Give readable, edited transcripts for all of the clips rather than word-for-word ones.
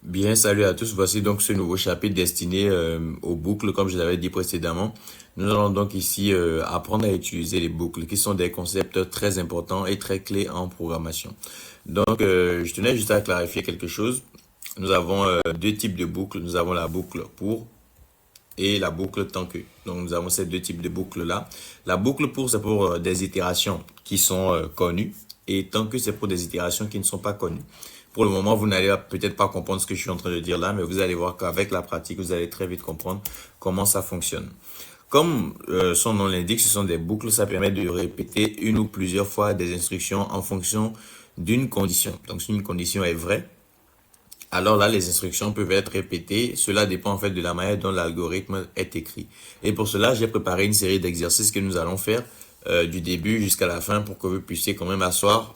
Bien, salut à tous. Voici donc ce nouveau chapitre destiné aux boucles, comme je l'avais dit précédemment. Nous allons donc ici apprendre à utiliser les boucles, qui sont des concepts très importants et très clés en programmation. Donc, je tenais juste à clarifier quelque chose. Nous avons deux types de boucles. Nous avons la boucle pour et la boucle tant que. Donc, nous avons ces deux types de boucles-là. La boucle pour, c'est pour des itérations qui sont connues, et tant que c'est pour des itérations qui ne sont pas connues. Pour le moment, vous n'allez peut-être pas comprendre ce que je suis en train de dire là, mais vous allez voir qu'avec la pratique, vous allez très vite comprendre comment ça fonctionne. Comme son nom l'indique, ce sont des boucles, ça permet de répéter une ou plusieurs fois des instructions en fonction d'une condition. Donc, si une condition est vraie, alors là, les instructions peuvent être répétées. Cela dépend en fait de la manière dont l'algorithme est écrit. Et pour cela, j'ai préparé une série d'exercices que nous allons faire du début jusqu'à la fin pour que vous puissiez quand même asseoir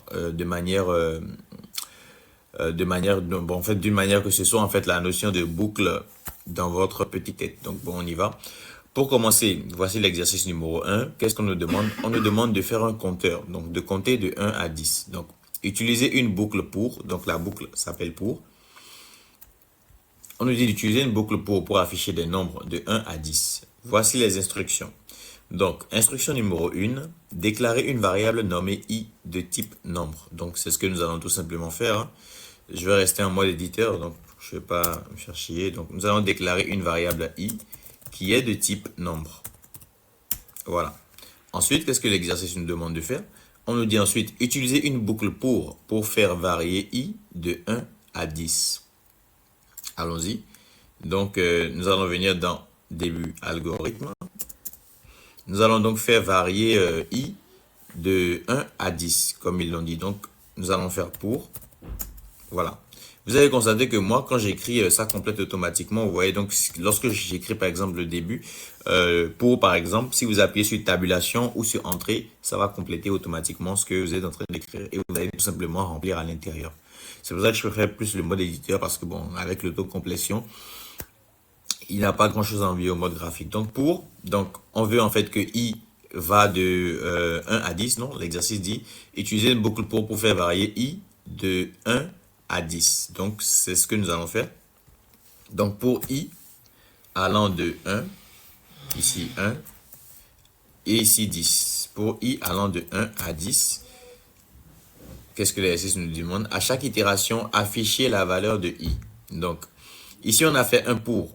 bon, en fait, d'une manière que ce soit en fait la notion de boucle dans votre petite tête. Donc bon, on y va. Pour commencer, voici l'exercice numéro 1. Qu'est-ce qu'on nous demande? On nous demande de faire un compteur, donc de compter de 1 à 10. Donc, utiliser une boucle pour, donc la boucle s'appelle pour. On nous dit d'utiliser une boucle pour afficher des nombres de 1 à 10. Voici les instructions. Donc, instruction numéro 1, déclarer une variable nommée i de type nombre. Donc, c'est ce que nous allons tout simplement faire, hein. Je vais rester en mode éditeur, donc je ne vais pas me faire chier. Donc, nous allons déclarer une variable i qui est de type nombre. Voilà. Ensuite, qu'est-ce que l'exercice nous demande de faire? On nous dit ensuite, utiliser une boucle pour faire varier i de 1 à 10. Allons-y. Donc, nous allons venir dans début algorithme. Nous allons donc faire varier i de 1 à 10, comme ils l'ont dit. Donc, nous allons faire pour. Voilà. Vous allez constater que moi, quand j'écris, ça complète automatiquement. Vous voyez, donc, lorsque j'écris, par exemple, le début, pour, par exemple, si vous appuyez sur tabulation ou sur entrée, ça va compléter automatiquement ce que vous êtes en train d'écrire et vous allez tout simplement remplir à l'intérieur. C'est pour ça que je préfère plus le mode éditeur parce que, bon, avec l'autocomplétion, il n'a pas grand-chose à envier au mode graphique. Donc, on veut en fait que i va de 1 à 10, non? L'exercice dit, utiliser une boucle pour faire varier i de 1 à 10. Donc, c'est ce que nous allons faire. Donc, pour i allant de 1, ici 1, et ici 10. Pour i allant de 1 à 10, qu'est-ce que l'exercice nous demande? À chaque itération, afficher la valeur de i. Donc, ici, on a fait un pour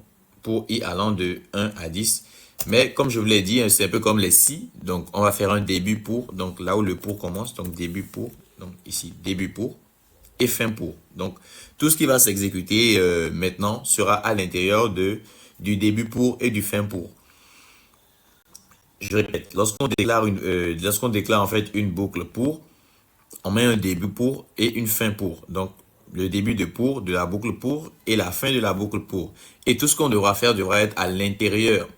i allant de 1 à 10. Mais comme je vous l'ai dit, c'est un peu comme les si. Donc, on va faire un début pour. Donc, là où le pour commence. Donc, début pour. Donc, ici, début pour et fin pour. Donc, tout ce qui va s'exécuter maintenant sera à l'intérieur du début pour et du fin pour. Je répète, lorsqu'on déclare en fait une boucle pour, on met un début pour et une fin pour. Donc, le début de la boucle pour et la fin de la boucle pour. Et tout ce qu'on devra faire devra être à l'intérieur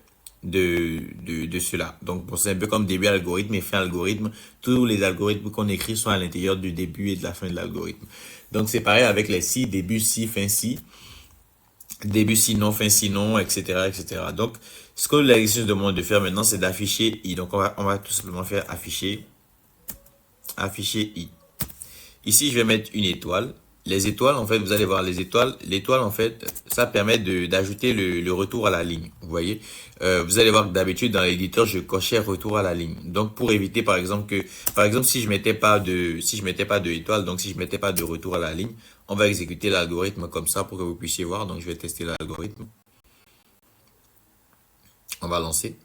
de cela. Donc, bon, c'est un peu comme début algorithme et fin algorithme. Tous les algorithmes qu'on écrit sont à l'intérieur du début et de la fin de l'algorithme. Donc, c'est pareil avec les si, début si, fin si, début si non, fin si non, etc., etc. Donc, ce que l'exercice demande de faire maintenant, c'est d'afficher i. Donc, on va tout simplement faire afficher i. Ici, je vais mettre une étoile. Les étoiles, en fait, vous allez voir les étoiles. L'étoile, en fait, ça permet d'ajouter le retour à la ligne. Vous voyez, vous allez voir que d'habitude, dans l'éditeur, je cochais retour à la ligne. Donc, pour éviter, par exemple, si je mettais pas de étoile, donc si je mettais pas de retour à la ligne, on va exécuter l'algorithme comme ça pour que vous puissiez voir. Donc, je vais tester l'algorithme. On va lancer.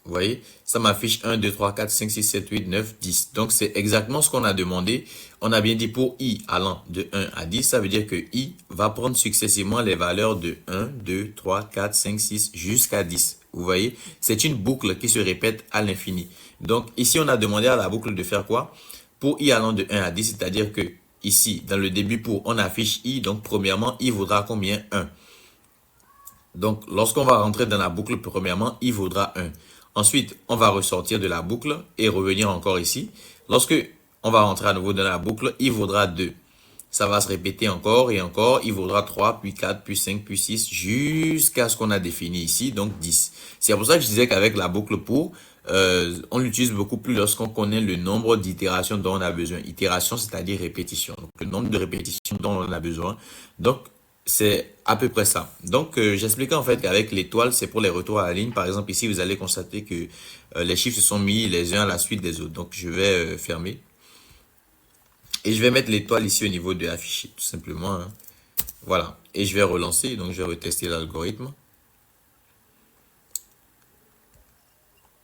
Vous voyez, ça m'affiche 1, 2, 3, 4, 5, 6, 7, 8, 9, 10. Donc, c'est exactement ce qu'on a demandé. On a bien dit pour i allant de 1 à 10, ça veut dire que i va prendre successivement les valeurs de 1, 2, 3, 4, 5, 6 jusqu'à 10. Vous voyez, c'est une boucle qui se répète à l'infini. Donc, ici, on a demandé à la boucle de faire quoi? Pour i allant de 1 à 10, c'est-à-dire que ici, dans le début pour, on affiche i. Donc, premièrement, i vaudra combien? 1. Donc, lorsqu'on va rentrer dans la boucle, premièrement, i vaudra 1. Ensuite, on va ressortir de la boucle et revenir encore ici. Lorsque on va rentrer à nouveau dans la boucle, i vaudra 2. Ça va se répéter encore et encore. Il vaudra 3, puis 4, puis 5, puis 6, jusqu'à ce qu'on a défini ici, donc 10. C'est pour ça que je disais qu'avec la boucle pour, on l'utilise beaucoup plus lorsqu'on connaît le nombre d'itérations dont on a besoin. Itération, c'est-à-dire répétition. Donc, le nombre de répétitions dont on a besoin. Donc, C'est à peu près ça. Donc, j'expliquais en fait qu'avec l'étoile, c'est pour les retours à la ligne. Par exemple, ici, vous allez constater que les chiffres se sont mis les uns à la suite des autres. Donc, je vais fermer. Et je vais mettre l'étoile ici au niveau de afficher, tout simplement, hein. Voilà. Et je vais relancer. Donc, je vais retester l'algorithme.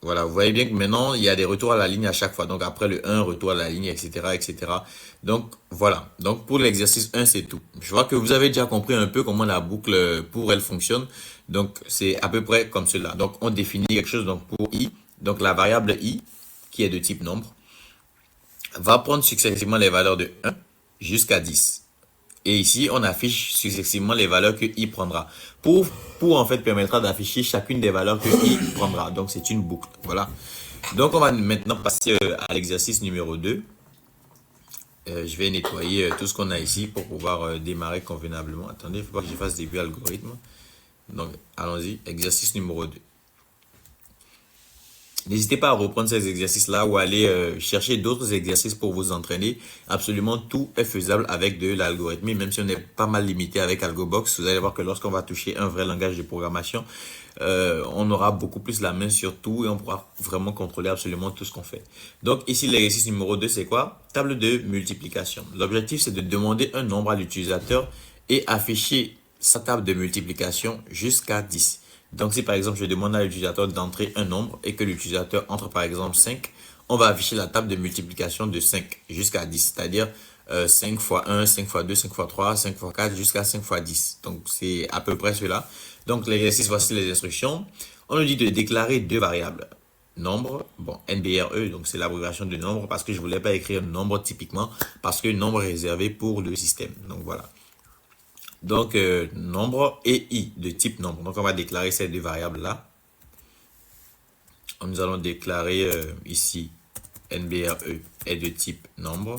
Voilà, vous voyez bien que maintenant, il y a des retours à la ligne à chaque fois. Donc, après le 1, retour à la ligne, etc., etc. Donc, voilà. Donc, pour l'exercice 1, c'est tout. Je vois que vous avez déjà compris un peu comment la boucle pour elle fonctionne. Donc, c'est à peu près comme cela. Donc, on définit quelque chose donc pour i. Donc, la variable i, qui est de type nombre, va prendre successivement les valeurs de 1 jusqu'à 10. Et ici, on affiche successivement les valeurs que i prendra. Pour en fait, permettra d'afficher chacune des valeurs que i prendra. Donc, c'est une boucle. Voilà. Donc, on va maintenant passer à l'exercice numéro 2. Je vais nettoyer tout ce qu'on a ici pour pouvoir démarrer convenablement. Attendez, il faut pas que je fasse début algorithme. Donc, allons-y. Exercice numéro 2. N'hésitez pas à reprendre ces exercices-là ou aller chercher d'autres exercices pour vous entraîner. Absolument tout est faisable avec de l'algorithmie, même si on est pas mal limité avec AlgoBox. Vous allez voir que lorsqu'on va toucher un vrai langage de programmation, on aura beaucoup plus la main sur tout et on pourra vraiment contrôler absolument tout ce qu'on fait. Donc ici, l'exercice numéro 2, c'est quoi? Table de multiplication. L'objectif, c'est de demander un nombre à l'utilisateur et afficher sa table de multiplication jusqu'à 10. Donc, si par exemple, je demande à l'utilisateur d'entrer un nombre et que l'utilisateur entre par exemple 5, on va afficher la table de multiplication de 5 jusqu'à 10, c'est-à-dire 5 fois 1, 5 fois 2, 5 fois 3, 5 fois 4 jusqu'à 5 fois 10. Donc, c'est à peu près cela. Donc, l'exercice, voici les instructions. On nous dit de déclarer deux variables. Nombre, bon, NBRE, donc c'est l'abréviation de nombre parce que je voulais pas écrire nombre typiquement parce que nombre est réservé pour le système. Donc, voilà. Donc, nombre et i de type nombre. Donc, on va déclarer ces deux variables-là. Nous allons déclarer ici NBRE est de type nombre.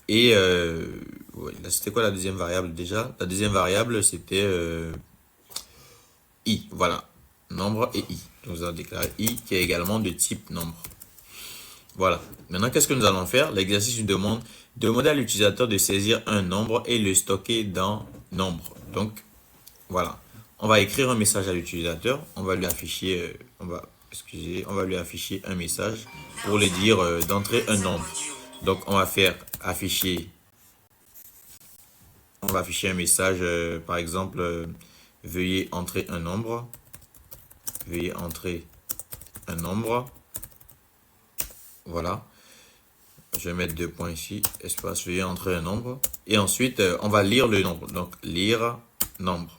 Et ouais, c'était quoi la deuxième variable déjà? La deuxième variable, c'était i. Voilà, nombre et i. Donc, nous allons déclarer i qui est également de type nombre. Voilà. Maintenant, qu'est-ce que nous allons faire? L'exercice nous demande de demander à l'utilisateur de saisir un nombre et le stocker dans nombre. Donc, voilà. On va écrire un message à l'utilisateur. On va lui afficher, on va lui afficher un message pour lui dire d'entrer un nombre. Donc, on va faire afficher, on va afficher un message, par exemple, veuillez entrer un nombre. Veuillez entrer un nombre. Voilà. Je vais mettre deux points ici, espace, veuillez entrer un nombre. Et ensuite, on va lire le nombre. Donc, lire nombre.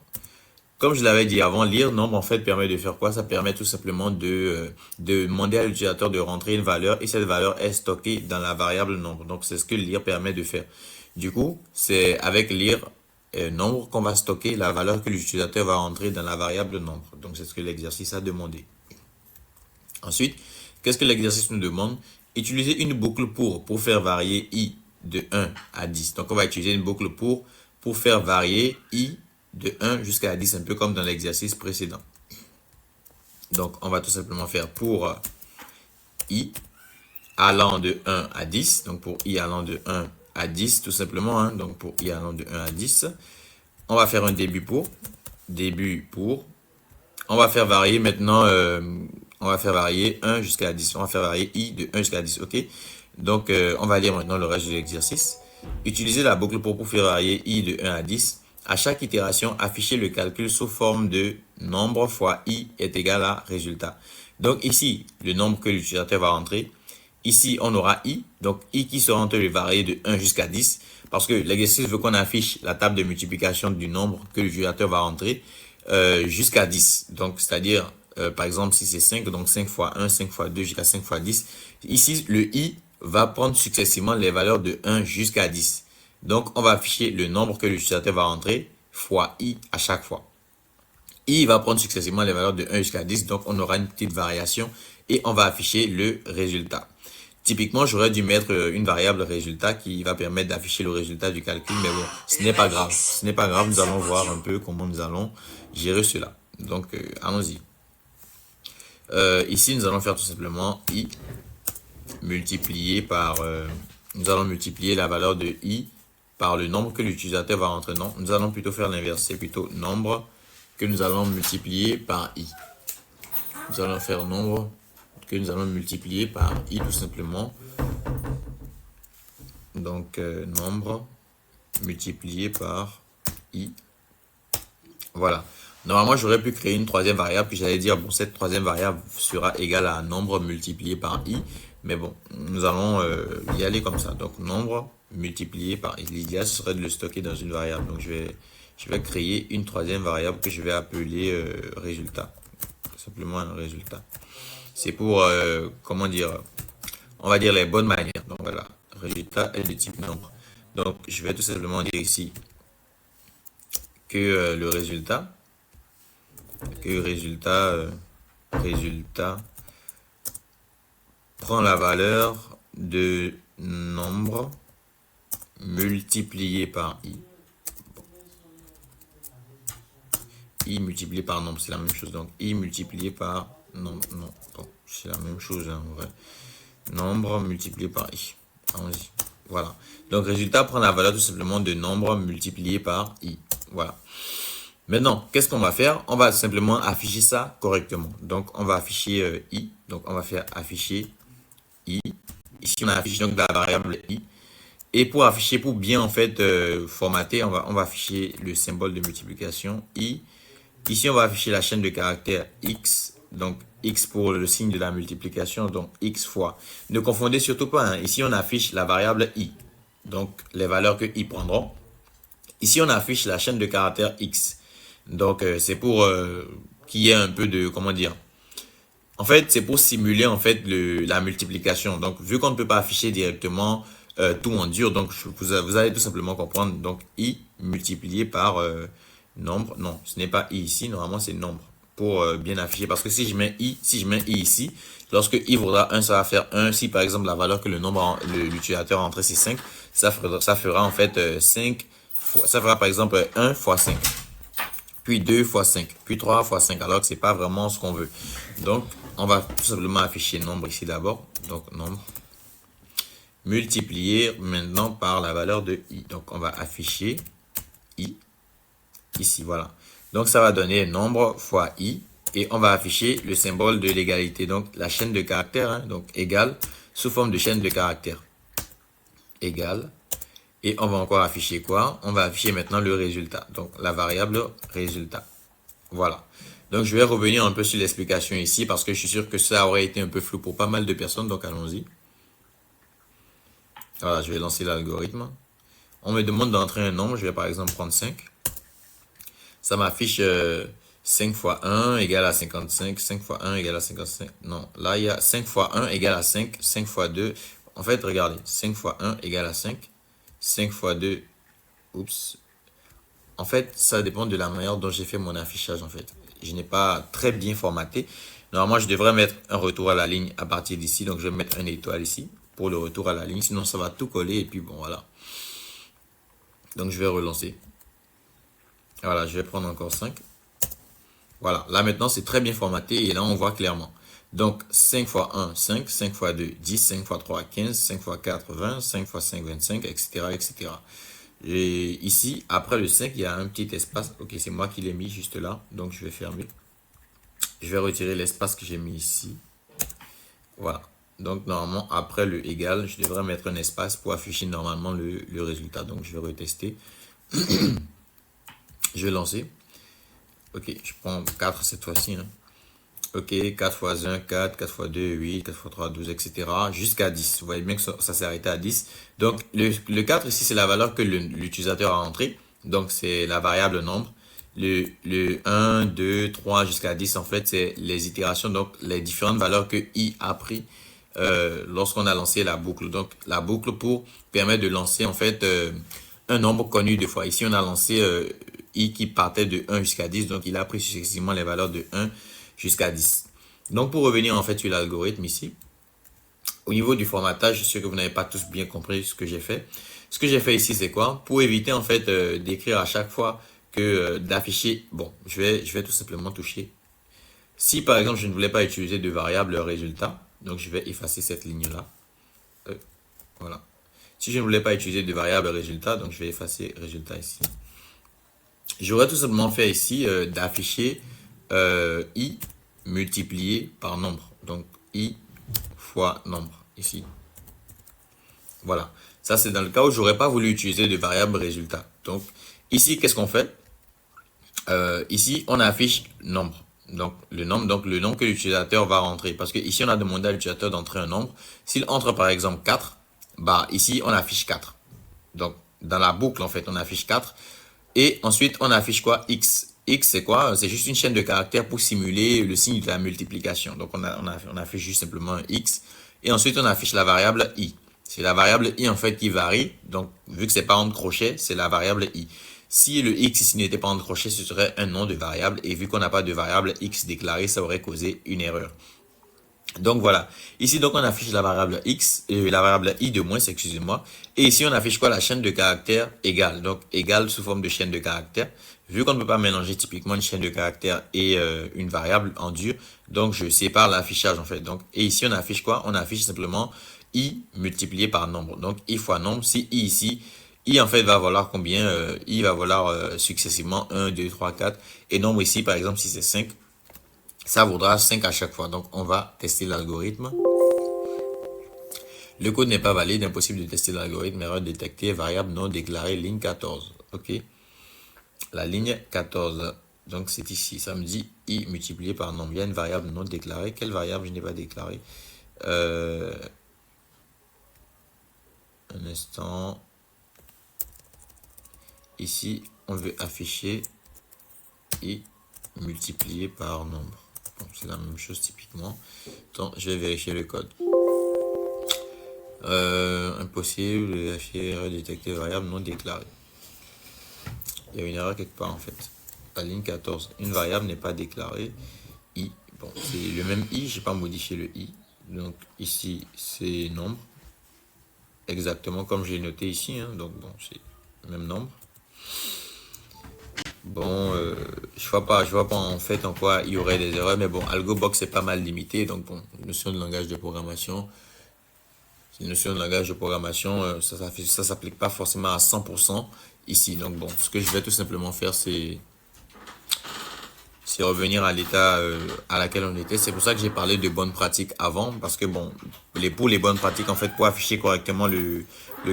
Comme je l'avais dit avant, lire nombre, en fait, permet de faire quoi? Ça permet tout simplement de demander à l'utilisateur de rentrer une valeur et cette valeur est stockée dans la variable nombre. Donc, c'est ce que lire permet de faire. Du coup, c'est avec lire nombre qu'on va stocker la valeur que l'utilisateur va rentrer dans la variable nombre. Donc, c'est ce que l'exercice a demandé. Ensuite, qu'est-ce que l'exercice nous demande? Utiliser une boucle pour faire varier i de 1 à 10. Donc, on va utiliser une boucle pour faire varier i de 1 jusqu'à 10, un peu comme dans l'exercice précédent. Donc, on va tout simplement faire pour i allant de 1 à 10. Donc, pour i allant de 1 à 10, tout simplement. Hein, donc, pour i allant de 1 à 10, on va faire un début pour. On va faire varier maintenant, on va faire varier 1 jusqu'à 10. On va faire varier i de 1 jusqu'à 10, ok? Donc, on va lire maintenant le reste de l'exercice. Utiliser la boucle pour faire varier i de 1 à 10. À chaque itération, afficher le calcul sous forme de nombre fois i est égal à résultat. Donc ici, le nombre que l'utilisateur va rentrer. Ici, on aura i. Donc i qui sera entre le varié de 1 jusqu'à 10. Parce que l'exercice veut qu'on affiche la table de multiplication du nombre que l'utilisateur va rentrer jusqu'à 10. Donc, c'est-à-dire, par exemple, si c'est 5, donc 5 fois 1, 5 fois 2 jusqu'à 5 fois 10. Ici, le i va prendre successivement les valeurs de 1 jusqu'à 10. Donc, on va afficher le nombre que l'utilisateur va rentrer fois i à chaque fois. I va prendre successivement les valeurs de 1 jusqu'à 10. Donc, on aura une petite variation et on va afficher le résultat. Typiquement, j'aurais dû mettre une variable résultat qui va permettre d'afficher le résultat du calcul. Mais bon, ce n'est pas grave. Ce n'est pas grave. Nous allons voir un peu comment nous allons gérer cela. Donc, allons-y. Ici, nous allons faire tout simplement i multiplié par... nous allons multiplier la valeur de i par le nombre que l'utilisateur va rentrer. Non, nous allons plutôt faire l'inverse. C'est plutôt nombre que nous allons multiplier par i. Nous allons faire nombre que nous allons multiplier par i tout simplement. Donc, nombre multiplié par i. Voilà. Normalement, j'aurais pu créer une troisième variable, puis j'allais dire, bon, cette troisième variable sera égale à un nombre multiplié par i. Mais bon, nous allons y aller comme ça. Donc, nombre multiplié par i. L'idéal, ce serait de le stocker dans une variable. Donc, je vais créer une troisième variable que je vais appeler résultat. Simplement un résultat. C'est pour, comment dire, on va dire les bonnes manières. Donc, voilà. Résultat est de type nombre. Donc, je vais tout simplement dire ici que le résultat prend la valeur de nombre multiplié par i. I multiplié par nombre, c'est la même chose. Donc, i multiplié par nombre. Non, bon, c'est la même chose en vrai. Nombre multiplié par i. Allons-y. Voilà. Donc, résultat prend la valeur tout simplement de nombre multiplié par i. Voilà. Maintenant, qu'est-ce qu'on va faire? On va simplement afficher ça correctement. Donc, on va afficher i. Donc, on va faire afficher i. Ici, on a affiché donc la variable i. Et pour afficher, pour bien en fait formater, on va afficher le symbole de multiplication i. Ici, on va afficher la chaîne de caractères x. Donc, x pour le signe de la multiplication, donc x fois. Ne confondez surtout pas, hein. Ici, on affiche la variable i. Donc, les valeurs que i prendront. Ici, on affiche la chaîne de caractères x. Donc, c'est pour qu'il y ait un peu de, comment dire. En fait, c'est pour simuler en fait la multiplication. Donc, vu qu'on ne peut pas afficher directement tout en dur, donc vous allez tout simplement comprendre. Donc, i multiplié par nombre. Non, ce n'est pas i ici. Normalement, c'est nombre pour bien afficher. Parce que si je mets i ici, lorsque i vaudra 1, ça va faire 1. Si par exemple la valeur que l'utilisateur a entré c'est 5, ça fera en fait 5. Ça fera par exemple 1 fois 5. Puis 2 fois 5. Puis 3 fois 5. Alors que c'est pas vraiment ce qu'on veut. Donc, on va tout simplement afficher nombre ici d'abord. Donc, nombre multiplié maintenant par la valeur de i. Donc, on va afficher i ici. Voilà. Donc, ça va donner nombre fois i. Et on va afficher le symbole de l'égalité. Donc, la chaîne de caractères. Hein, donc, égale sous forme de chaîne de caractères. Égale. Et on va encore afficher quoi? On va afficher maintenant le résultat. Donc, la variable résultat. Voilà. Donc, je vais revenir un peu sur l'explication ici parce que je suis sûr que ça aurait été un peu flou pour pas mal de personnes. Donc, allons-y. Voilà, je vais lancer l'algorithme. On me demande d'entrer un nombre. Je vais par exemple prendre 5. Ça m'affiche 5 fois 1 égale à 55. 5 fois 1 égale à 55. Non, là, il y a 5 fois 1 égale à 5. 5 fois 2. En fait, regardez. 5 fois 1 égale à 5. 5 fois 2. Oups. En fait, ça dépend de la manière dont j'ai fait mon affichage, en fait. Je n'ai pas très bien formaté. Normalement, je devrais mettre un retour à la ligne à partir d'ici. Donc, je vais mettre une étoile ici pour le retour à la ligne. Sinon, ça va tout coller. Et puis, bon, voilà. Donc, je vais relancer. Voilà, je vais prendre encore 5. Voilà. Là, maintenant, c'est très bien formaté. Et là, on voit clairement. Donc, 5 fois 1, 5. 5 fois 2, 10. 5 fois 3, 15. 5 fois 4, 20. 5 fois 5, 25, etc., etc. Et ici, après le 5, il y a un petit espace. Ok, c'est moi qui l'ai mis juste là. Donc, je vais fermer. Je vais retirer l'espace que j'ai mis ici. Voilà. Donc, normalement, après le égal, je devrais mettre un espace pour afficher normalement le résultat. Donc, je vais retester. Je vais lancer. Ok, je prends 4 cette fois-ci. Hein. Ok, 4 fois 1, 4, 4 fois 2, 8, 4 fois 3, 12, etc. Jusqu'à 10. Vous voyez bien que ça s'est arrêté à 10. Donc, le 4 ici, c'est la valeur que l'utilisateur a entrée. Donc, c'est la variable nombre. Le 1, 2, 3 jusqu'à 10, en fait, c'est les itérations, donc les différentes valeurs que i a pris lorsqu'on a lancé la boucle. Donc, la boucle pour permettre de lancer, en fait, un nombre connu deux fois. Ici, on a lancé i qui partait de 1 jusqu'à 10. Donc, il a pris successivement les valeurs de 1 jusqu'à 10. Donc, pour revenir en fait sur l'algorithme ici, au niveau du formatage, je suis sûr que vous n'avez pas tous bien compris ce que j'ai fait. Ce que j'ai fait ici, c'est quoi? Pour éviter en fait d'écrire à chaque fois que d'afficher, bon, je vais tout simplement toucher. Si par exemple, je ne voulais pas utiliser de variable résultat, donc je vais effacer cette ligne-là. Voilà. Si je ne voulais pas utiliser de variable résultat, donc je vais effacer résultat ici. J'aurais tout simplement fait ici d'afficher i multiplié par nombre. Donc i fois nombre ici. Voilà. Ça, c'est dans le cas où j'aurais pas voulu utiliser de variable résultat. Donc ici, qu'est-ce qu'on fait? Ici, on affiche nombre. Donc le nombre que l'utilisateur va rentrer. Parce que ici, on a demandé à l'utilisateur d'entrer un nombre. S'il entre par exemple 4, bah ici, on affiche 4. Donc dans la boucle, en fait, on affiche 4. Et ensuite, on affiche quoi? X. X, c'est quoi? C'est juste une chaîne de caractères pour simuler le signe de la multiplication. Donc on affiche juste simplement un X. Et ensuite, on affiche la variable I. C'est la variable I en fait qui varie. Donc vu que c'est pas entre crochets, c'est la variable I. Si le X ici n'était pas entre crochets, ce serait un nom de variable. Et vu qu'on n'a pas de variable X déclarée, ça aurait causé une erreur. Donc voilà, ici donc on affiche la variable x, la variable i de moins, excusez-moi. Et ici on affiche quoi? La chaîne de caractères égale, donc égale sous forme de chaîne de caractères. Vu qu'on ne peut pas mélanger typiquement une chaîne de caractères et une variable en dur, donc je sépare l'affichage en fait. Donc, et ici on affiche quoi? On affiche simplement i multiplié par nombre. Donc i fois nombre, si i ici, i en fait va valoir combien? I va valoir successivement 1, 2, 3, 4. Et nombre ici par exemple si c'est 5. Ça vaudra 5 à chaque fois. Donc, on va tester l'algorithme. Le code n'est pas valide. Impossible de tester l'algorithme. Erreur détectée. Variable non déclarée. Ligne 14. OK. La ligne 14. Donc, c'est ici. Ça me dit i multiplié par nombre. Il y a une variable non déclarée. Quelle variable je n'ai pas déclarée? Un instant. Ici, on veut afficher i multiplié par nombre. C'est la même chose typiquement. Donc, je vais vérifier le code. Impossible de vérifier erreur détectée variable non déclarée. Il y a une erreur quelque part en fait. La ligne 14. Une variable n'est pas déclarée. I. Bon, c'est le même i. Je n'ai pas modifié le i. Donc ici, c'est nombre. Exactement comme j'ai noté ici. Hein. Donc bon, c'est le même nombre. Bon, je vois pas en fait en quoi il y aurait des erreurs, mais bon, AlgoBox c'est pas mal limité, donc bon, notion de langage de programmation, c'est une notion de langage de programmation, ça s'applique pas forcément à 100% ici. Donc bon, ce que je vais tout simplement faire, c'est revenir à l'état à laquelle on était. C'est pour ça que j'ai parlé de bonnes pratiques avant, parce que bon, pour les bonnes pratiques en fait, pour afficher correctement le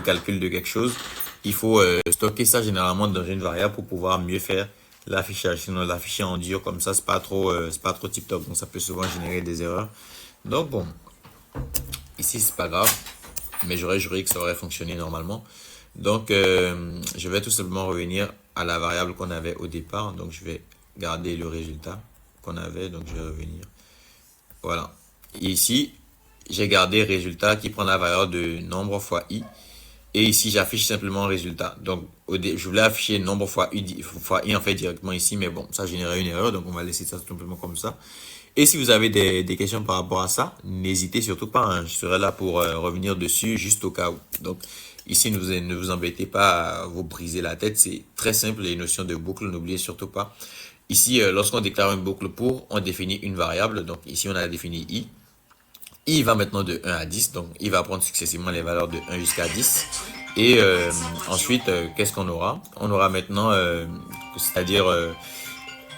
calcul de quelque chose, il faut stocker ça généralement dans une variable pour pouvoir mieux faire l'affichage. Sinon, l'afficher en dur comme ça, c'est pas trop tip top. Donc, ça peut souvent générer des erreurs. Donc, bon, ici, c'est pas grave. Mais j'aurais juré que ça aurait fonctionné normalement. Donc, je vais tout simplement revenir à la variable qu'on avait au départ. Donc, je vais garder le résultat qu'on avait. Donc, je vais revenir. Voilà. Et ici, j'ai gardé résultat qui prend la valeur de nombre fois i. Et ici, j'affiche simplement résultat. Donc, je voulais afficher nombre fois i en fait directement ici, mais bon, ça générait une erreur, donc on va laisser ça tout simplement comme ça. Et si vous avez des questions par rapport à ça, n'hésitez surtout pas, hein, je serai là pour revenir dessus juste au cas où. Donc, ici, ne vous embêtez pas à vous briser la tête, c'est très simple, les notions de boucle, n'oubliez surtout pas. Ici, lorsqu'on déclare une boucle pour, on définit une variable, donc ici, on a défini i. I va maintenant de 1 à 10, donc il va prendre successivement les valeurs de 1 jusqu'à 10. Et ensuite, qu'est-ce qu'on aura? On aura maintenant, c'est-à-dire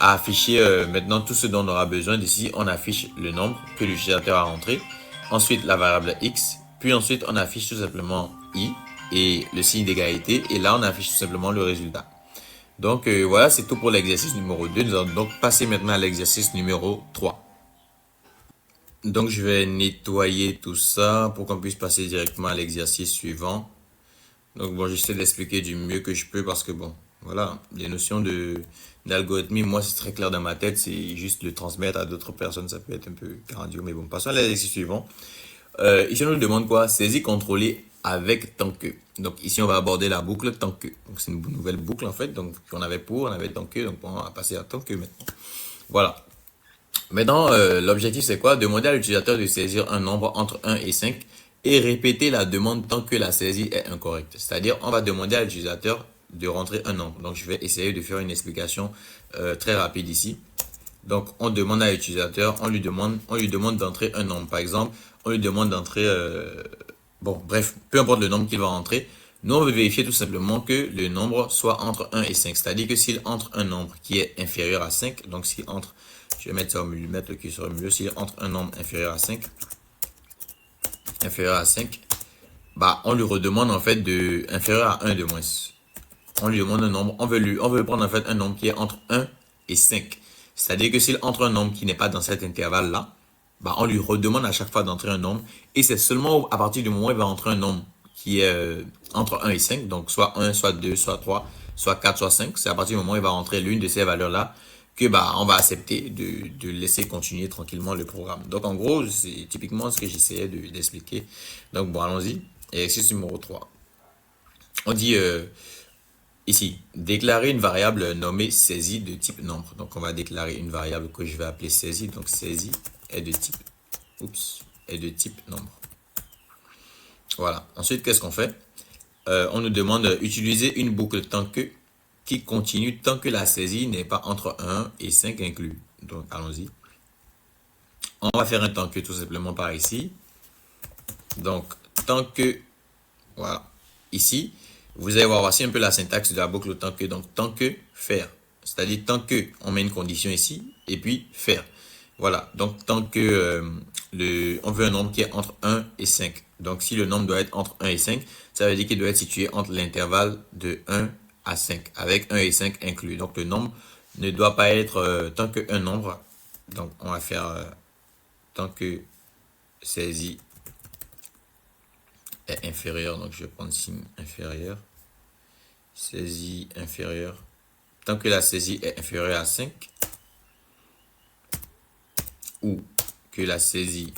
à afficher maintenant tout ce dont on aura besoin. D'ici, on affiche le nombre que l'utilisateur a rentré. Ensuite, la variable x. Puis ensuite, on affiche tout simplement i et le signe d'égalité. Et là, on affiche tout simplement le résultat. Donc voilà, c'est tout pour l'exercice numéro 2. Nous allons donc passer maintenant à l'exercice numéro 3. Donc, je vais nettoyer tout ça pour qu'on puisse passer directement à l'exercice suivant. Donc, bon, j'essaie d'expliquer du mieux que je peux parce que, bon, voilà, les notions d'algorithmie, moi, c'est très clair dans ma tête. C'est juste le transmettre à d'autres personnes, ça peut être un peu grandiose. Mais bon, passons à l'exercice suivant. Ici, on nous demande quoi? Saisie contrôlée avec tant que. Donc, ici, on va aborder la boucle tant que. Donc, c'est une nouvelle boucle, en fait. Donc, on avait tant que. Donc, on va passer à tant que maintenant. Voilà. Maintenant, l'objectif, c'est quoi? Demander à l'utilisateur de saisir un nombre entre 1 et 5 et répéter la demande tant que la saisie est incorrecte. C'est-à-dire, on va demander à l'utilisateur de rentrer un nombre. Donc, je vais essayer de faire une explication très rapide ici. Donc, on demande à l'utilisateur, on lui demande d'entrer un nombre. Par exemple, on lui demande d'entrer Bon, bref, peu importe le nombre qu'il va rentrer. Nous, on veut vérifier tout simplement que le nombre soit entre 1 et 5. C'est-à-dire que s'il entre un nombre qui est inférieur à 5, donc s'il entre, je vais mettre ça au milieu, mettre le curseur au milieu, s'il entre un nombre inférieur à 5, bah, on lui redemande en fait de inférieur à 1 de moins. On lui demande un nombre, on veut prendre en fait un nombre qui est entre 1 et 5. C'est-à-dire que s'il entre un nombre qui n'est pas dans cet intervalle-là, bah, on lui redemande à chaque fois d'entrer un nombre. Et c'est seulement à partir du moment où il va entrer un nombre qui est entre 1 et 5, donc soit 1, soit 2, soit 3, soit 4, soit 5, c'est à partir du moment où il va rentrer l'une de ces valeurs-là que bah, on va accepter de laisser continuer tranquillement le programme. Donc en gros, c'est typiquement ce que j'essayais d'expliquer. Donc bon, allons-y. Exercice numéro 3. On dit ici, déclarer une variable nommée saisie de type nombre. Donc on va déclarer une variable que je vais appeler saisie. Donc saisie est de type, est de type nombre. Voilà. Ensuite, qu'est-ce qu'on fait? On nous demande d'utiliser une boucle tant que qui continue tant que la saisie n'est pas entre 1 et 5 inclus. Donc, allons-y. On va faire un tant que tout simplement par ici. Donc, tant que, voilà, ici, vous allez voir, voici un peu la syntaxe de la boucle tant que. Donc, tant que faire. C'est-à-dire tant que on met une condition ici et puis faire. Voilà. Donc, tant que on veut un nombre qui est entre 1 et 5. Donc, si le nombre doit être entre 1 et 5, ça veut dire qu'il doit être situé entre l'intervalle de 1 à 5, avec 1 et 5 inclus. Donc, le nombre ne doit pas être tant qu'un nombre. Donc, on va faire tant que saisie est inférieur. Donc, je vais prendre signe inférieur. Saisie inférieure. Tant que la saisie est inférieure à 5, ou que la saisie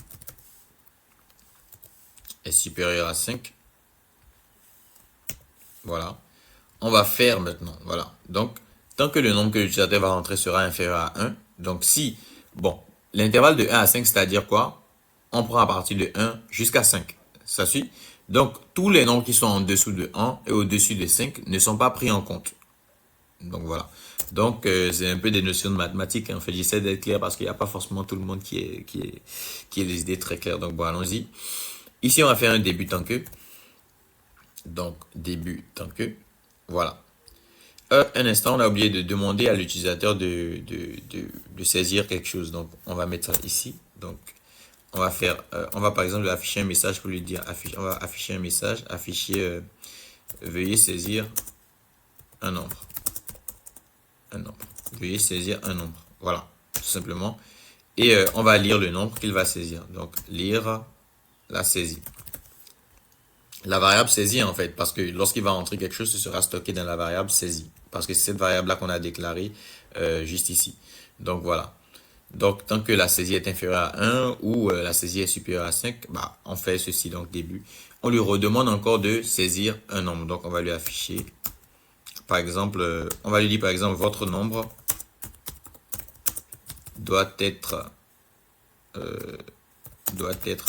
est supérieure à 5. Voilà. On va faire maintenant. Voilà. Donc, tant que le nombre que l'utilisateur va rentrer sera inférieur à 1. Donc, si, bon, l'intervalle de 1 à 5, c'est-à-dire quoi? On prend à partir de 1 jusqu'à 5. Ça suit? Donc, tous les nombres qui sont en dessous de 1 et au-dessus de 5 ne sont pas pris en compte. Donc, voilà. Donc, c'est un peu des notions de mathématiques. En fait, j'essaie d'être clair parce qu'il n'y a pas forcément tout le monde qui a des idées très claires. Donc, bon, allons-y. Ici, on va faire un début tant que. Donc, début tant que. Voilà. Un instant, on a oublié de demander à l'utilisateur de saisir quelque chose. Donc, on va mettre ça ici. Donc, on va faire, on va par exemple afficher un message pour lui dire, on va afficher un message, afficher, veuillez saisir un nombre. Un nombre. Veuillez saisir un nombre. Voilà, tout simplement. Et on va lire le nombre qu'il va saisir. Donc, lire la saisie. La variable saisie, en fait, parce que lorsqu'il va rentrer quelque chose, ce sera stocké dans la variable saisie. Parce que c'est cette variable-là qu'on a déclarée juste ici. Donc, voilà. Donc, tant que la saisie est inférieure à 1 ou la saisie est supérieure à 5, bah, on fait ceci, donc début. On lui redemande encore de saisir un nombre. Donc, on va lui afficher, par exemple, on va lui dire, par exemple, votre nombre doit être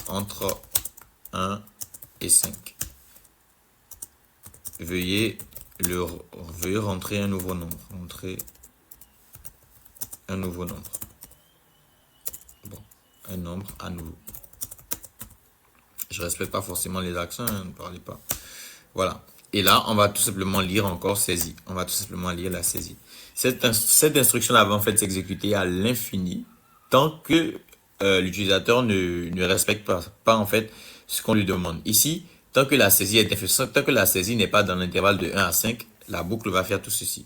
entre 1 et 5. Veuillez rentrer un nouveau nombre. Rentrer un nouveau nombre. Bon, un nombre à nouveau. Je respecte pas forcément les accents, hein, ne parlez pas. Voilà. Et là, on va tout simplement lire encore saisie. On va tout simplement lire la saisie. Cette instruction-là va en fait s'exécuter à l'infini tant que l'utilisateur ne respecte pas en fait ce qu'on lui demande. Ici, tant que la saisie n'est pas dans l'intervalle de 1 à 5, la boucle va faire tout ceci.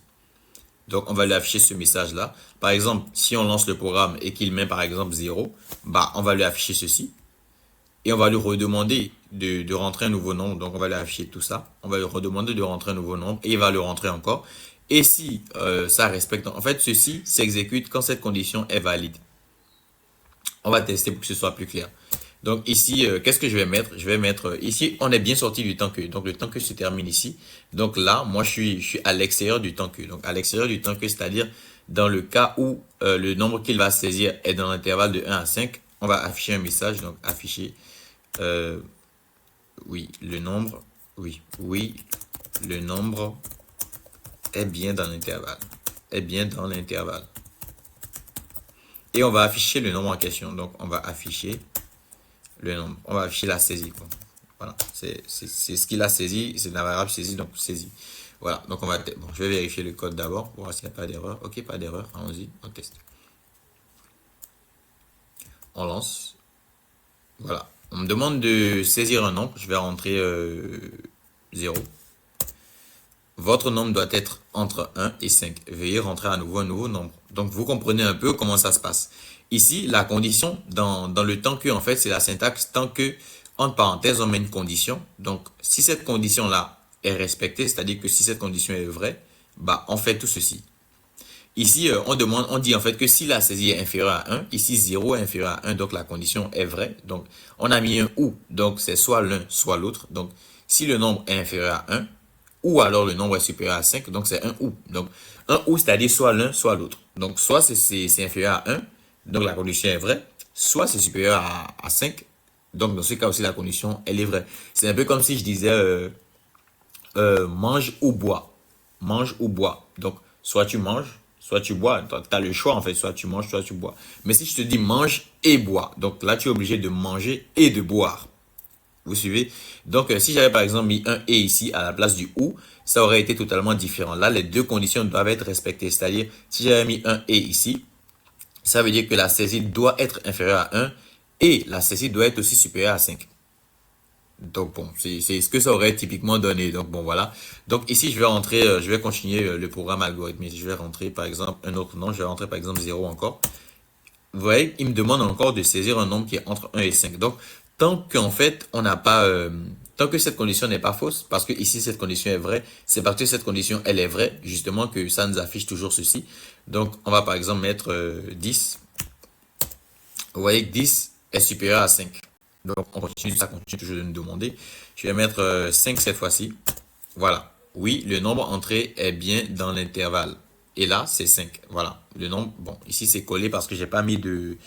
Donc, on va lui afficher ce message-là. Par exemple, si on lance le programme et qu'il met par exemple 0, bah, on va lui afficher ceci. Et on va lui redemander de rentrer un nouveau nombre. Donc, on va lui afficher tout ça. On va lui redemander de rentrer un nouveau nombre. Et il va le rentrer encore. Et si ça respecte... En fait, ceci s'exécute quand cette condition est valide. On va tester pour que ce soit plus clair. Donc, ici, qu'est-ce que je vais mettre? Je vais mettre... ici, on est bien sorti du temps que. Donc, le temps que se termine ici. Donc, là, moi, je suis à l'extérieur du temps que. Donc, à l'extérieur du temps que, c'est-à-dire dans le cas où le nombre qu'il va saisir est dans l'intervalle de 1 à 5, on va afficher un message. Donc, afficher... oui, le nombre, oui, le nombre est bien dans l'intervalle, Et on va afficher le nombre en question. Donc, on va afficher le nombre, on va afficher la saisie, quoi. Voilà, c'est ce qu'il a saisi, c'est la variable saisie, donc saisie. Voilà, donc bon, je vais vérifier le code d'abord pour voir s'il n'y a pas d'erreur. Ok, pas d'erreur, allons-y, on teste. On lance. Voilà, on me demande de saisir un nombre, je vais rentrer 0. Votre nombre doit être entre 1 et 5. Veuillez rentrer à nouveau un nouveau nombre. Donc, vous comprenez un peu comment ça se passe. Ici, la condition, dans le tant que, en fait, c'est la syntaxe tant que, entre parenthèses, on met une condition. Donc, si cette condition-là est respectée, c'est-à-dire que si cette condition est vraie, bah, on fait tout ceci. Ici, on dit en fait que si la saisie est inférieure à 1, ici 0 est inférieur à 1, donc la condition est vraie. Donc, on a mis un ou, donc c'est soit l'un, soit l'autre. Donc, si le nombre est inférieur à 1, ou alors le nombre est supérieur à 5, donc c'est un ou. Donc, un ou, c'est-à-dire soit l'un, soit l'autre. Donc, soit c'est inférieur à 1, donc la condition est vraie, soit c'est supérieur à 5, donc dans ce cas aussi, la condition, elle est vraie. C'est un peu comme si je disais mange ou bois. Mange ou bois. Donc, soit tu manges, soit tu bois. Tu as le choix, en fait. Soit tu manges, soit tu bois. Mais si je te dis mange et bois, donc là, tu es obligé de manger et de boire. Vous suivez? Donc, si j'avais par exemple mis un et ici à la place du ou, ça aurait été totalement différent. Là, les deux conditions doivent être respectées. C'est-à-dire, si j'avais mis un et ici, ça veut dire que la saisie doit être inférieure à 1 et la saisie doit être aussi supérieure à 5. Donc bon, c'est ce que ça aurait typiquement donné. Donc bon, voilà. Donc ici, je vais rentrer, je vais continuer le programme algorithmique. Je vais rentrer par exemple un autre nom. Je vais rentrer par exemple 0 encore. Vous voyez, il me demande encore de saisir un nombre qui est entre 1 et 5. Donc, tant qu'en fait, on n'a pas, tant que cette condition n'est pas fausse, parce que ici, cette condition est vraie, c'est parce que cette condition, elle est vraie, justement, que ça nous affiche toujours ceci. Donc, on va par exemple mettre 10. Vous voyez que 10 est supérieur à 5. Donc, on continue, ça continue toujours de nous demander. Je vais mettre 5 cette fois-ci. Voilà. Oui, le nombre entré est bien dans l'intervalle. Et là, c'est 5. Voilà. Le nombre, bon, ici, c'est collé parce que j'ai pas mis de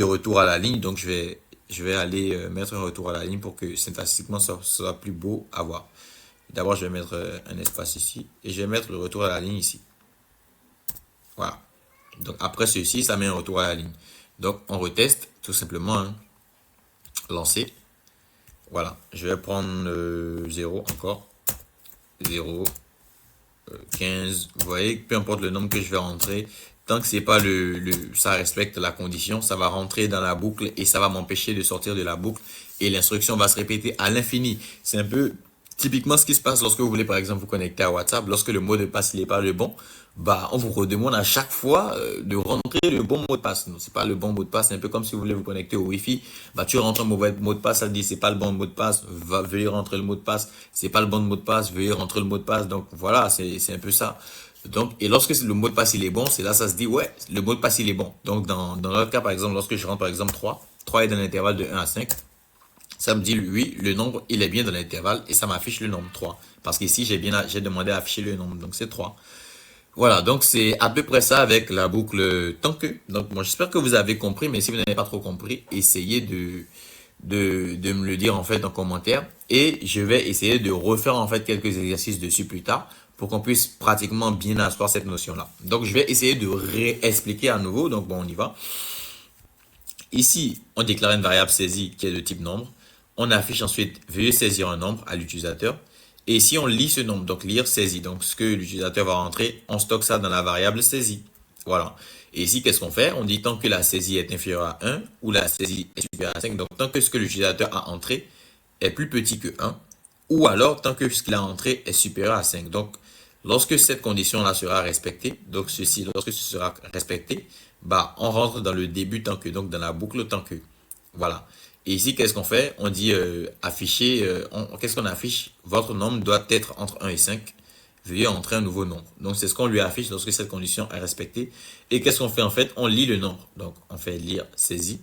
retour à la ligne. Donc, je vais aller mettre un retour à la ligne pour que syntaxiquement, ça soit plus beau à voir. D'abord, je vais mettre un espace ici. Et je vais mettre le retour à la ligne ici. Voilà. Donc, après ceci, ça met un retour à la ligne. Donc, on reteste tout simplement. Hein. Lancer. Voilà, je vais prendre 0 encore. 0, 15. Vous voyez, peu importe le nombre que je vais rentrer, tant que c'est pas ça respecte la condition, ça va rentrer dans la boucle et ça va m'empêcher de sortir de la boucle et l'instruction va se répéter à l'infini. C'est un peu typiquement ce qui se passe lorsque vous voulez par exemple vous connecter à WhatsApp, lorsque le mot de passe n'est pas le bon, bah on vous redemande à chaque fois de rentrer le bon mot de passe. Non, c'est pas le bon mot de passe, c'est un peu comme si vous voulez vous connecter au Wi-Fi, bah tu rentres un mauvais mot de passe, ça te dit c'est pas le bon mot de passe, veuillez rentrer le mot de passe, c'est pas le bon mot de passe, veuillez rentrer le mot de passe. Donc voilà, c'est un peu ça. Donc, et lorsque le mot de passe il est bon, c'est là ça se dit ouais, le mot de passe il est bon. Donc dans notre cas par exemple, lorsque je rentre par exemple 3 est dans l'intervalle de 1 à 5, ça me dit oui, le nombre il est bien dans l'intervalle et ça m'affiche le nombre 3. Parce qu'ici j'ai demandé à afficher le nombre, donc c'est 3. Voilà, donc c'est à peu près ça avec la boucle tant que. Donc moi j'espère que vous avez compris, mais si vous n'avez pas trop compris, essayez de me le dire en fait en commentaire et je vais essayer de refaire en fait quelques exercices dessus plus tard pour qu'on puisse pratiquement bien asseoir cette notion-là. Donc je vais essayer de réexpliquer à nouveau, donc bon on y va. Ici, on déclare une variable saisie qui est de type nombre. On affiche ensuite veuillez saisir un nombre à l'utilisateur. Et ici, on lit ce nombre, donc lire saisie. Donc ce que l'utilisateur va rentrer, on stocke ça dans la variable saisie. Voilà. Et ici, qu'est-ce qu'on fait? On dit tant que la saisie est inférieure à 1 ou la saisie est supérieure à 5. Donc tant que ce que l'utilisateur a entré est plus petit que 1 ou alors tant que ce qu'il a entré est supérieur à 5. Donc lorsque cette condition-là sera respectée, donc ceci, lorsque ce sera respecté, bah, on rentre dans le début tant que, donc dans la boucle tant que. Voilà. Et ici, qu'est-ce qu'on fait? On dit afficher, qu'est-ce qu'on affiche? Votre nombre doit être entre 1 et 5. Veuillez entrer un nouveau nombre. Donc, c'est ce qu'on lui affiche lorsque cette condition est respectée. Et qu'est-ce qu'on fait en fait? On lit le nombre. Donc, on fait lire saisie.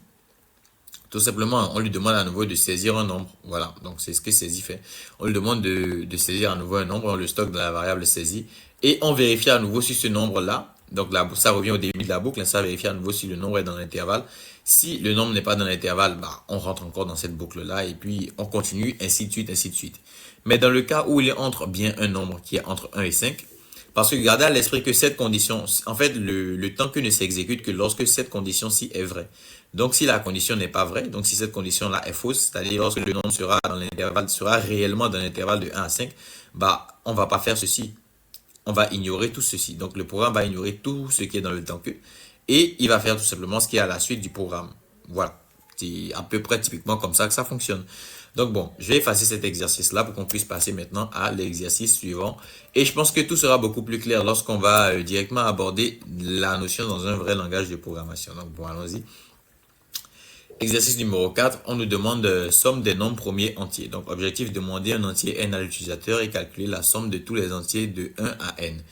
Tout simplement, on lui demande à nouveau de saisir un nombre. Voilà, donc c'est ce que saisie fait. On lui demande de saisir à nouveau un nombre, on le stocke dans la variable saisie. Et on vérifie à nouveau si ce nombre-là, donc là, ça revient au début de la boucle, ça vérifie à nouveau si le nombre est dans l'intervalle. Si le nombre n'est pas dans l'intervalle, bah, on rentre encore dans cette boucle-là et puis on continue, ainsi de suite, ainsi de suite. Mais dans le cas où il est entre bien un nombre qui est entre 1 et 5, Parce que gardez à l'esprit que cette condition, en fait, le temps que ne s'exécute que lorsque cette condition-ci est vraie. Donc, si la condition n'est pas vraie, donc si cette condition-là est fausse, c'est-à-dire lorsque le nombre sera dans l'intervalle, sera réellement dans l'intervalle de 1 à 5, bah, on va pas faire ceci. On va ignorer tout ceci. Donc, le programme va ignorer tout ce qui est dans le temps que, et il va faire tout simplement ce qui est à la suite du programme. Voilà. C'est à peu près typiquement comme ça que ça fonctionne. Donc bon, je vais effacer cet exercice-là pour qu'on puisse passer maintenant à l'exercice suivant. Et je pense que tout sera beaucoup plus clair lorsqu'on va directement aborder la notion dans un vrai langage de programmation. Donc bon, allons-y. Exercice numéro 4, on nous demande somme des nombres premiers entiers. Donc objectif, demander un entier n à l'utilisateur et calculer la somme de tous les entiers de 1 à n.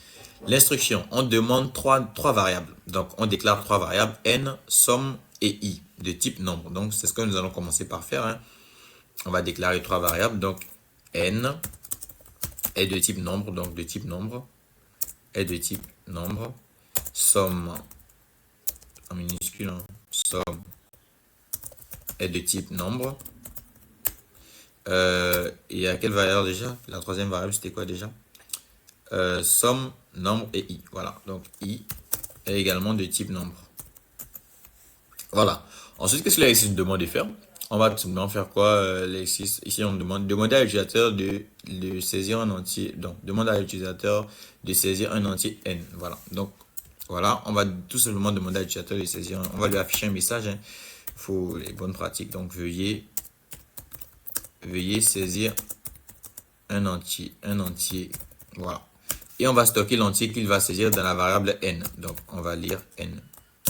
L'instruction, on demande trois variables. Donc on déclare trois variables, n, somme et i, de type nombre. Donc c'est ce que nous allons commencer par faire, hein. On va déclarer trois variables. Donc, n est de type nombre. Donc, de type nombre est de type nombre. Somme, en minuscule, hein, somme est de type nombre. Et à quelle valeur déjà? La troisième variable, c'était quoi déjà? Somme, nombre et i. Voilà. Donc, i est également de type nombre. Voilà. Ensuite, qu'est-ce que l'exercice nous demande de faire? On va tout simplement faire quoi? L'exercice, ici, on demande demander à l'utilisateur de saisir un entier. Donc, demande à l'utilisateur de saisir un entier n. Voilà. Donc, voilà. On va tout simplement demander à l'utilisateur de saisir. On va lui afficher un message, hein. Il faut les bonnes pratiques. Donc, veuillez saisir un entier. Voilà. Et on va stocker l'entier qu'il va saisir dans la variable n. Donc, on va lire n.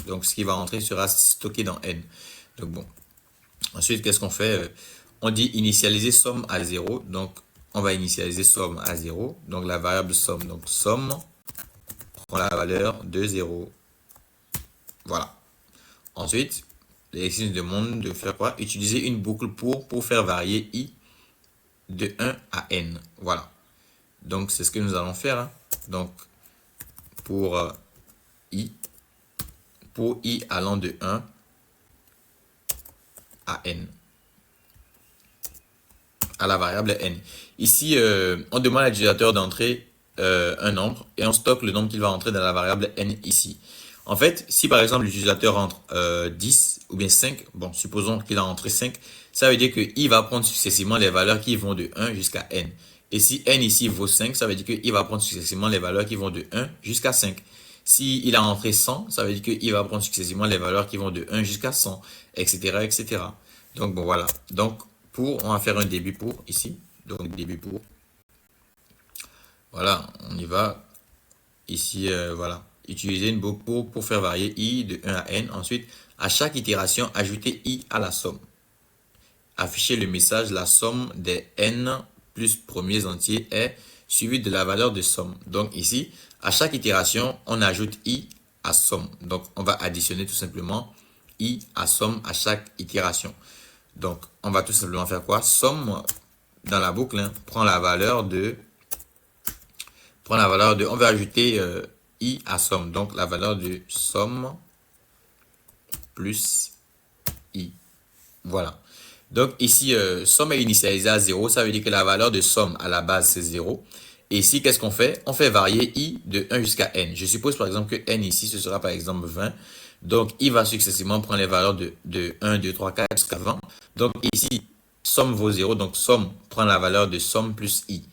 Donc, ce qui va rentrer sera stocké dans n. Donc, bon. Ensuite, qu'est-ce qu'on fait? On dit initialiser somme à 0. Donc, on va initialiser somme à 0. Donc, la variable somme. Donc, somme prend la valeur de 0. Voilà. Ensuite, l'exercice nous demande de faire quoi? Utiliser une boucle pour faire varier i de 1 à n. Voilà. Donc, c'est ce que nous allons faire, hein. Donc, pour i allant de 1 à n, à la variable n. Ici, on demande à l'utilisateur d'entrer un nombre et on stocke le nombre qu'il va entrer dans la variable n ici. En fait, si par exemple l'utilisateur entre 10 ou bien 5, bon, supposons qu'il a entré 5, ça veut dire qu'il va prendre successivement les valeurs qui vont de 1 jusqu'à n. Et si n ici vaut 5, ça veut dire qu'il va prendre successivement les valeurs qui vont de 1 jusqu'à 5. S'il a entré 100, ça veut dire qu'il va prendre successivement les valeurs qui vont de 1 jusqu'à 100, etc., etc. Donc, bon, voilà. Donc, on va faire un début pour ici. Donc, début pour. Voilà, on y va. Ici, voilà. Utiliser une boucle pour faire varier i de 1 à n. Ensuite, à chaque itération, ajouter i à la somme. Afficher le message, la somme des n plus premiers entiers est suivi de la valeur de somme. Donc ici, à chaque itération, on ajoute i à somme. Donc on va additionner tout simplement i à somme à chaque itération. Donc on va tout simplement faire quoi? Somme dans la boucle, hein, prend la valeur de, on va ajouter i à somme. Donc la valeur de somme plus i. Voilà. Donc ici, somme est initialisée à 0, ça veut dire que la valeur de somme à la base c'est 0. Et ici, qu'est-ce qu'on fait? On fait varier i de 1 jusqu'à n. Je suppose par exemple que n ici, ce sera par exemple 20. Donc i va successivement prendre les valeurs de 1, 2, 3, 4 jusqu'à 20. Donc ici, somme vaut 0, donc somme prend la valeur de somme plus i.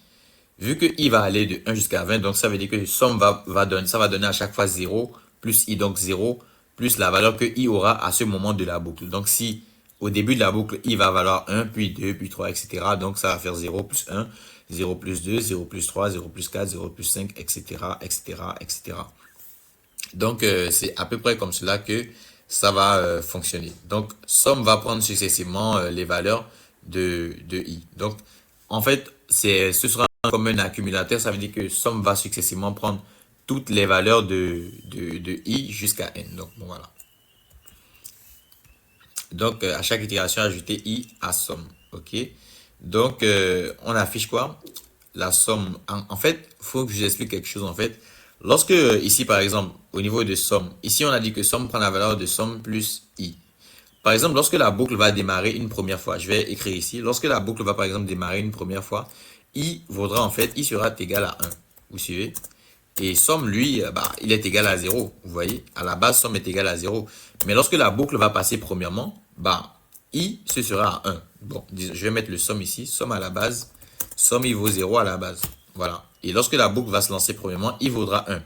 Vu que i va aller de 1 jusqu'à 20, donc ça veut dire que somme va donner à chaque fois 0 plus i, donc 0 plus la valeur que i aura à ce moment de la boucle. Donc si au début de la boucle, i va valoir 1, puis 2, puis 3, etc. Donc, ça va faire 0 plus 1, 0 plus 2, 0 plus 3, 0 plus 4, 0 plus 5, etc., etc., etc. Donc, c'est à peu près comme cela que ça va fonctionner. Donc, somme va prendre successivement les valeurs de i. Donc, en fait, ce sera comme un accumulateur. Ça veut dire que somme va successivement prendre toutes les valeurs de i jusqu'à n. Donc, bon, voilà. Donc, à chaque itération, ajouter i à somme. OK. Donc, on affiche quoi? La somme. En fait, il faut que je vous explique quelque chose. En fait, lorsque, ici, par exemple, au niveau de somme, ici, on a dit que somme prend la valeur de somme plus i. Par exemple, lorsque la boucle va démarrer une première fois, je vais écrire ici, lorsque la boucle va, par exemple, démarrer une première fois, i vaudra, en fait, i sera égal à 1. Vous suivez? Et somme, lui, il est égal à 0. Vous voyez, à la base, somme est égal à 0. Mais lorsque la boucle va passer premièrement, i, ce sera à 1. Bon, je vais mettre le somme ici. Somme à la base. Somme, il vaut 0 à la base. Voilà. Et lorsque la boucle va se lancer premièrement, i vaudra 1.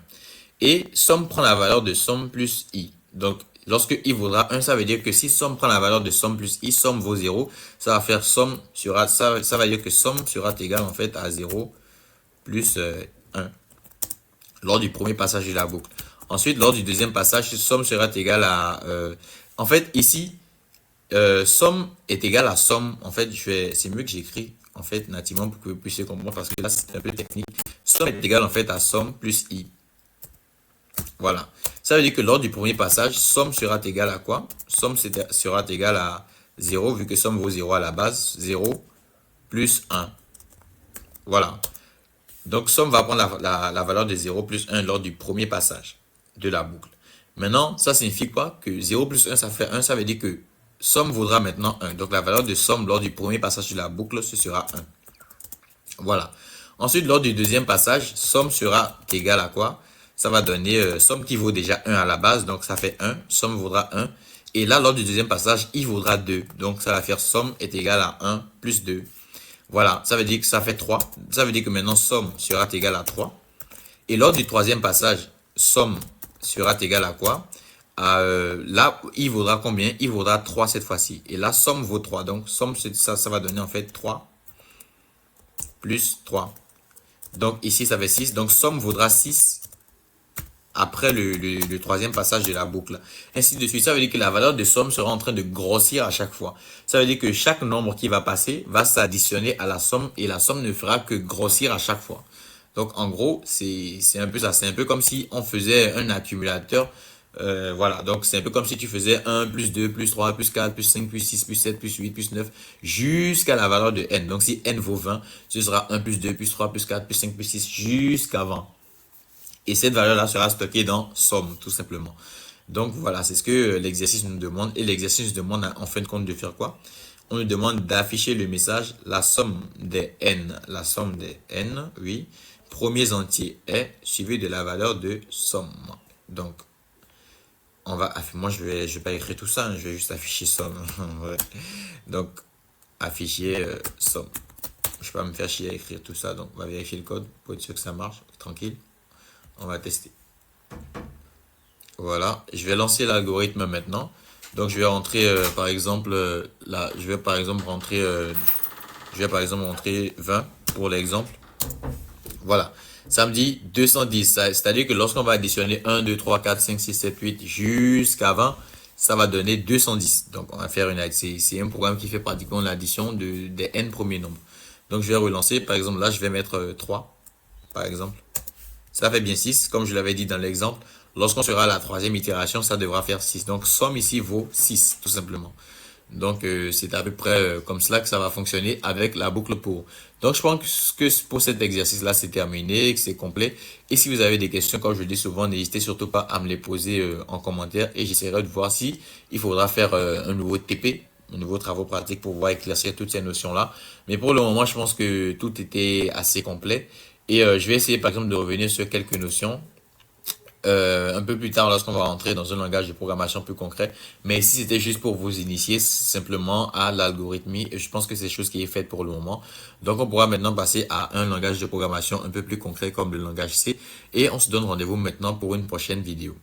Et somme prend la valeur de somme plus i. Donc, lorsque i vaudra 1, ça veut dire que si somme prend la valeur de somme plus i, somme vaut 0. Ça va faire somme sera, ça va dire que somme sera égal en fait à 0 plus 1 lors du premier passage de la boucle. Ensuite, lors du deuxième passage, somme sera égal à... en fait, ici, somme est égal à somme. En fait, c'est mieux que j'écris, en fait, nativement pour que vous puissiez comprendre parce que là, c'est un peu technique. Somme est égal, en fait, à somme plus i. Voilà. Ça veut dire que lors du premier passage, somme sera égal à quoi? Somme sera égal à 0, vu que somme vaut 0 à la base. 0 plus 1. Voilà. Donc, somme va prendre la valeur de 0 plus 1 lors du premier passage de la boucle. Maintenant, ça signifie quoi? Que 0 plus 1, ça fait 1. Ça veut dire que somme vaudra maintenant 1. Donc, la valeur de somme lors du premier passage de la boucle, ce sera 1. Voilà. Ensuite, lors du deuxième passage, somme sera égal à quoi? Ça va donner somme qui vaut déjà 1 à la base. Donc, ça fait 1. Somme vaudra 1. Et là, lors du deuxième passage, i vaudra 2. Donc, ça va faire somme est égal à 1 plus 2. Voilà, ça veut dire que ça fait 3. Ça veut dire que maintenant, somme sera égal à 3. Et lors du troisième passage, somme sera égal à quoi? Là, i vaudra combien? I vaudra 3 cette fois-ci. Et là, somme vaut 3. Donc, somme, ça va donner en fait 3 plus 3. Donc, ici, ça fait 6. Donc, somme vaudra 6 après le troisième passage de la boucle. Ainsi de suite, ça veut dire que la valeur de somme sera en train de grossir à chaque fois. Ça veut dire que chaque nombre qui va passer va s'additionner à la somme et la somme ne fera que grossir à chaque fois. Donc, en gros, c'est un peu ça. C'est un peu comme si on faisait un accumulateur. Voilà, donc c'est un peu comme si tu faisais 1, plus 2, plus 3, plus 4, plus 5, plus 6, plus 7, plus 8, plus 9, jusqu'à la valeur de n. Donc, si n vaut 20, ce sera 1, plus 2, plus 3, plus 4, plus 5, plus 6, jusqu'à 20. Et cette valeur-là sera stockée dans somme, tout simplement. Donc voilà, c'est ce que l'exercice nous demande. Et l'exercice nous demande en fin de compte de faire quoi? On nous demande d'afficher le message, la somme des n, oui, premiers entiers est suivi de la valeur de somme. Donc, moi je vais pas écrire tout ça, hein, je vais juste afficher somme. Ouais. Donc, afficher somme. Je vais pas me faire chier à écrire tout ça, donc on va vérifier le code pour être sûr que ça marche, tranquille. On va tester. Voilà, je vais lancer l'algorithme maintenant. Donc je vais rentrer par exemple là, je vais par exemple rentrer 20 pour l'exemple. Voilà. Ça me dit 210, c'est-à-dire que lorsqu'on va additionner 1 2 3 4 5 6 7 8 jusqu'à 20, ça va donner 210. Donc on va faire c'est un programme qui fait pratiquement l'addition des n premiers nombres. Donc je vais relancer, par exemple là, je vais mettre 3 par exemple. Ça fait bien 6, comme je l'avais dit dans l'exemple. Lorsqu'on sera à la troisième itération, ça devra faire 6. Donc, somme ici vaut 6, tout simplement. Donc, c'est à peu près comme cela que ça va fonctionner avec la boucle pour. Donc, je pense que pour cet exercice-là, c'est terminé, que c'est complet. Et si vous avez des questions, comme je le dis souvent, n'hésitez surtout pas à me les poser en commentaire. Et j'essaierai de voir si il faudra faire un nouveau TP, un nouveau travaux pratiques pour pouvoir éclaircir toutes ces notions-là. Mais pour le moment, je pense que tout était assez complet. Et je vais essayer par exemple de revenir sur quelques notions un peu plus tard lorsqu'on va rentrer dans un langage de programmation plus concret. Mais ici, c'était juste pour vous initier simplement à l'algorithmie. Et je pense que c'est chose qui est faite pour le moment. Donc, on pourra maintenant passer à un langage de programmation un peu plus concret comme le langage C. Et on se donne rendez-vous maintenant pour une prochaine vidéo.